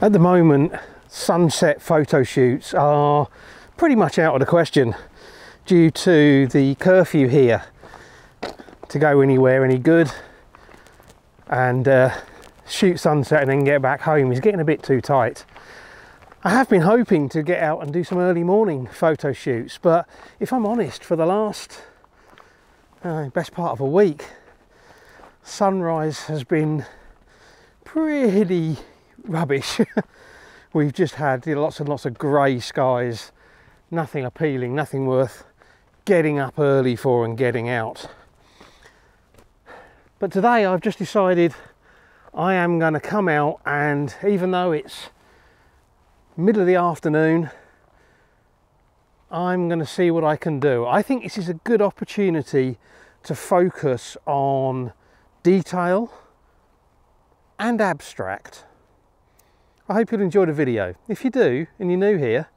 At the moment, sunset photo shoots are pretty much out of the question due to the curfew here to go anywhere any good and shoot sunset and then get back home is getting a bit too tight. I have been hoping to get out and do some early morning photo shoots, but if I'm honest, for the last best part of a week, sunrise has been pretty rubbish. We've just had lots and lots of grey skies, nothing appealing, nothing worth getting up early for and getting out. But today I've just decided I am going to come out, and even though it's middle of the afternoon, I'm going to see what I can do. I think this is a good opportunity to focus on detail and abstract. I hope you'll enjoy the video. If you do and you're new here,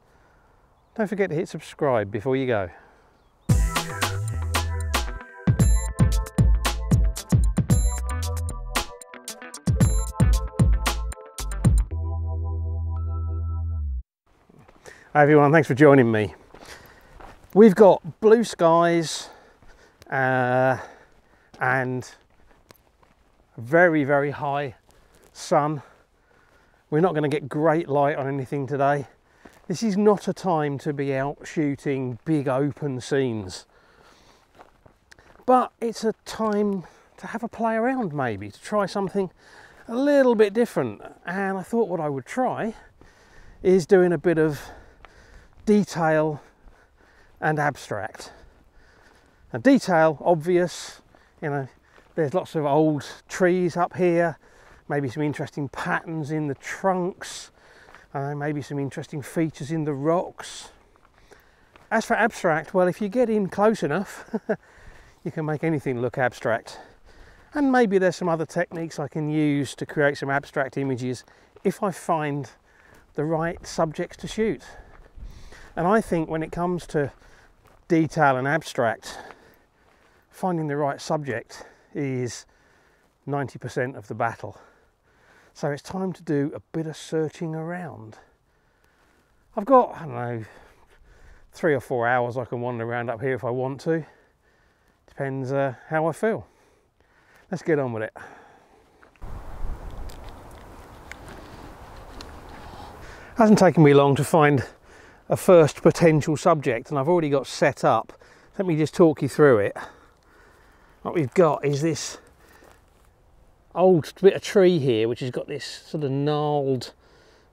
don't forget to hit subscribe before you go. Hi everyone, thanks for joining me. We've got blue skies and very, very high sun. We're not going to get great light on anything today. This is not a time to be out shooting big open scenes, but it's a time to have a play around, maybe to try something a little bit different. And I thought what I would try is doing a bit of detail and abstract. Now, detail, obvious, you know, there's lots of old trees up here, maybe some interesting patterns in the trunks, maybe some interesting features in the rocks. As for abstract, well, if you get in close enough, you can make anything look abstract. And maybe there's some other techniques I can use to create some abstract images if I find the right subjects to shoot. And I think when it comes to detail and abstract, finding the right subject is 90% of the battle. So it's time to do a bit of searching around. I've got, I don't know, 3 or 4 hours I can wander around up here if I want to. Depends how I feel. Let's get on with it. Hasn't taken me long to find a first potential subject, and I've already got set up. Let me just talk you through it. What we've got is this old bit of tree here which has got this sort of gnarled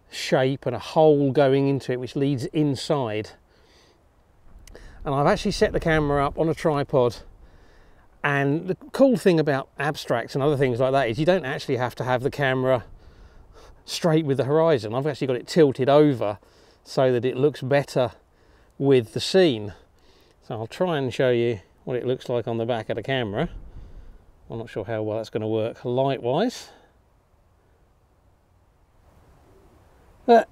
shape and a hole going into it which leads inside, and I've actually set the camera up on a tripod. And the cool thing about abstracts and other things like that is you don't actually have to have the camera straight with the horizon. I've actually got it tilted over so that it looks better with the scene. So I'll try and show you what it looks like on the back of the camera. I'm not sure how well that's going to work light wise, but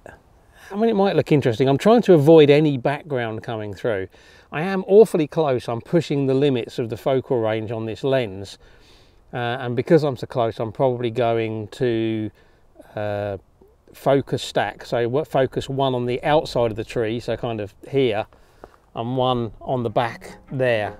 I mean, it might look interesting. I'm trying to avoid any background coming through. I am awfully close. I'm pushing the limits of the focal range on this lens, and because I'm so close, I'm probably going to focus stack. So focus one on the outside of the tree, so kind of here, and one on the back there.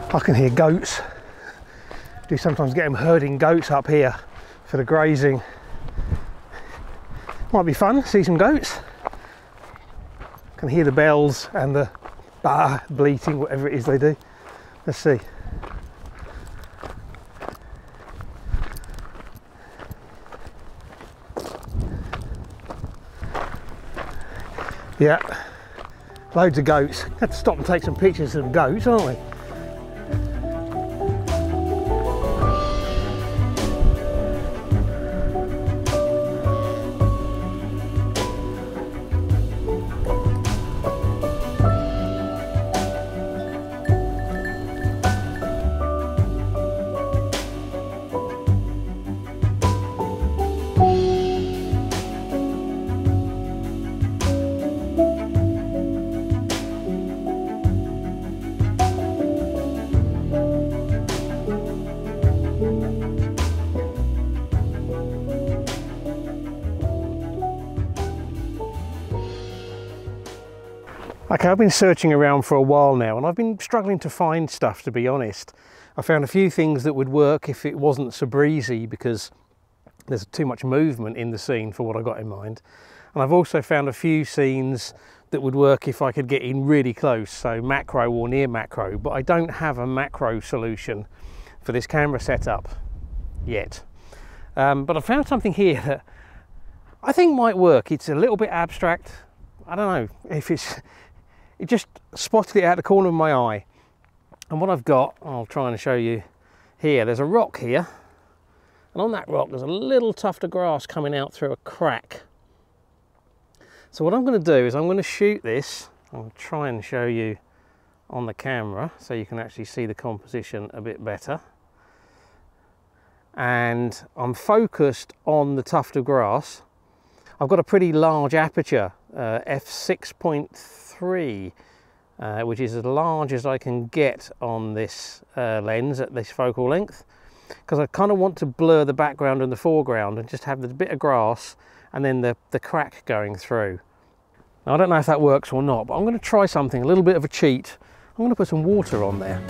I can hear goats. Do sometimes get them herding goats up here for the grazing. Might be fun, see some goats. Can hear the bells and the bleating, whatever it is they do. Let's see. Yeah, loads of goats. Had to stop and take some pictures of some goats, aren't we? Okay, I've been searching around for a while now and I've been struggling to find stuff, to be honest. I found a few things that would work if it wasn't so breezy because there's too much movement in the scene for what I got in mind. And I've also found a few scenes that would work if I could get in really close, so macro or near macro, but I don't have a macro solution for this camera setup yet. But I found something here that I think might work. It's a little bit abstract. I don't know if it just spotted it out the corner of my eye. And what I've got, I'll try and show you here. There's a rock here, and on that rock there's a little tuft of grass coming out through a crack. So what I'm going to do is I'm going to shoot this. I'll try and show you on the camera so you can actually see the composition a bit better. And I'm focused on the tuft of grass. I've got a pretty large aperture, f6.3, which is as large as I can get on this lens at this focal length, because I kind of want to blur the background and the foreground and just have the bit of grass and then the crack going through. Now, I don't know if that works or not, but I'm going to try something, a little bit of a cheat. I'm going to put some water on there.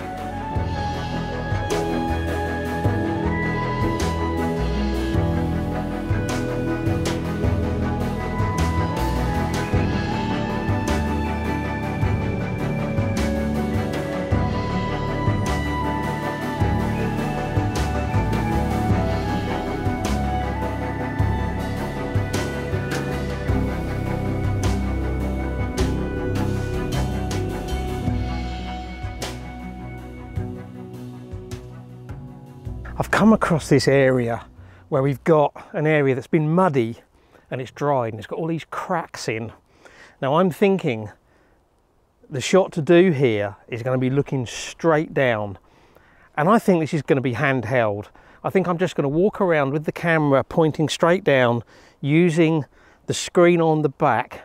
I've come across this area where we've got an area that's been muddy and it's dried and it's got all these cracks in. Now I'm thinking the shot to do here is going to be looking straight down, and I think this is going to be handheld. I think I'm just going to walk around with the camera pointing straight down, using the screen on the back,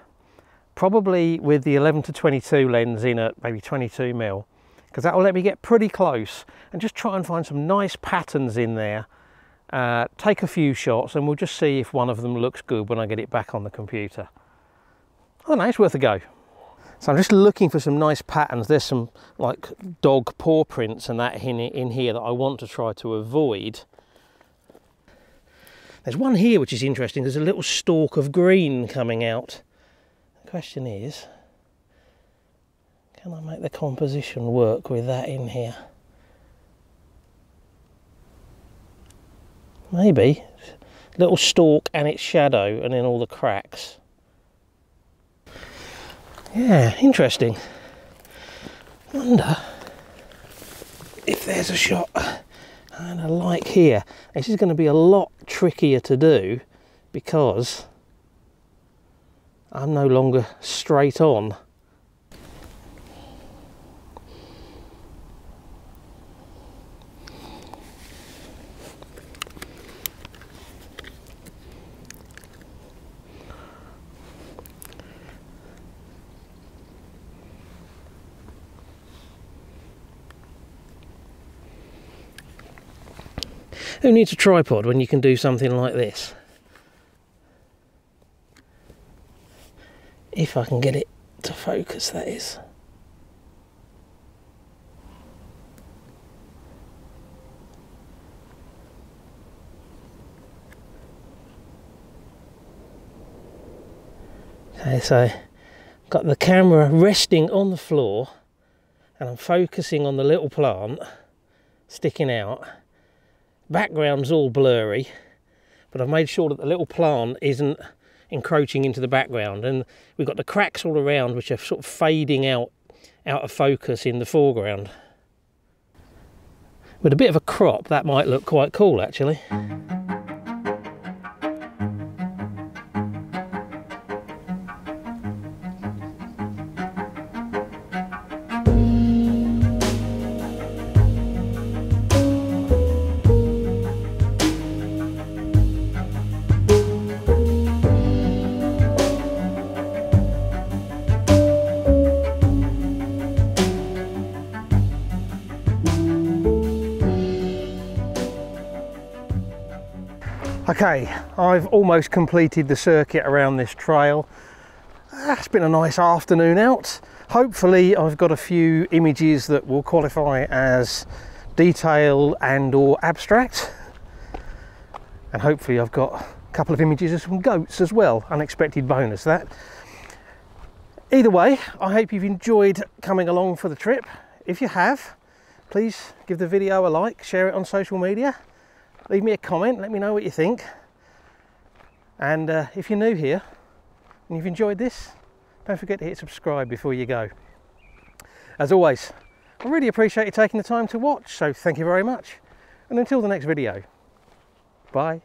probably with the 11-22 lens in at maybe 22mm. Because that will let me get pretty close and just try and find some nice patterns in there, take a few shots, and we'll just see if one of them looks good when I get it back on the computer. I don't know, it's worth a go. So I'm just looking for some nice patterns. There's some like dog paw prints and that in here that I want to try to avoid. There's one here which is interesting. There's a little stalk of green coming out. The question is, can I make the composition work with that in here? Maybe. Little stalk and its shadow and then all the cracks. Yeah, interesting. Wonder if there's a shot and a light here. This is going to be a lot trickier to do because I'm no longer straight on. Who needs a tripod when you can do something like this? If I can get it to focus, that is. Okay, so got the camera resting on the floor and I'm focusing on the little plant sticking out. Background's all blurry, but I've made sure that the little plant isn't encroaching into the background, and we've got the cracks all around which are sort of fading out of focus in the foreground. With a bit of a crop that might look quite cool actually. Okay, I've almost completed the circuit around this trail. It's been a nice afternoon out. Hopefully I've got a few images that will qualify as detail and or abstract, and hopefully I've got a couple of images of some goats as well. Unexpected bonus that. Either way, I hope you've enjoyed coming along for the trip. If you have, please give the video a like, share it on social media, leave me a comment, let me know what you think. And if you're new here and you've enjoyed this, don't forget to hit subscribe before you go. As always, I really appreciate you taking the time to watch, so thank you very much. And until the next video, bye.